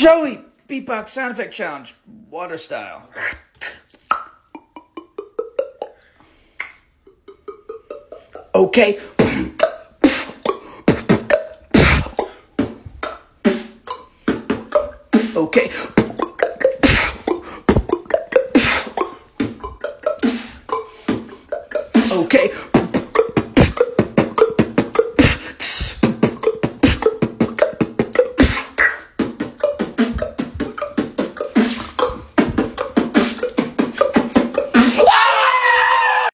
Joey, beatbox sound effect challenge, water style. Okay. Okay. Okay.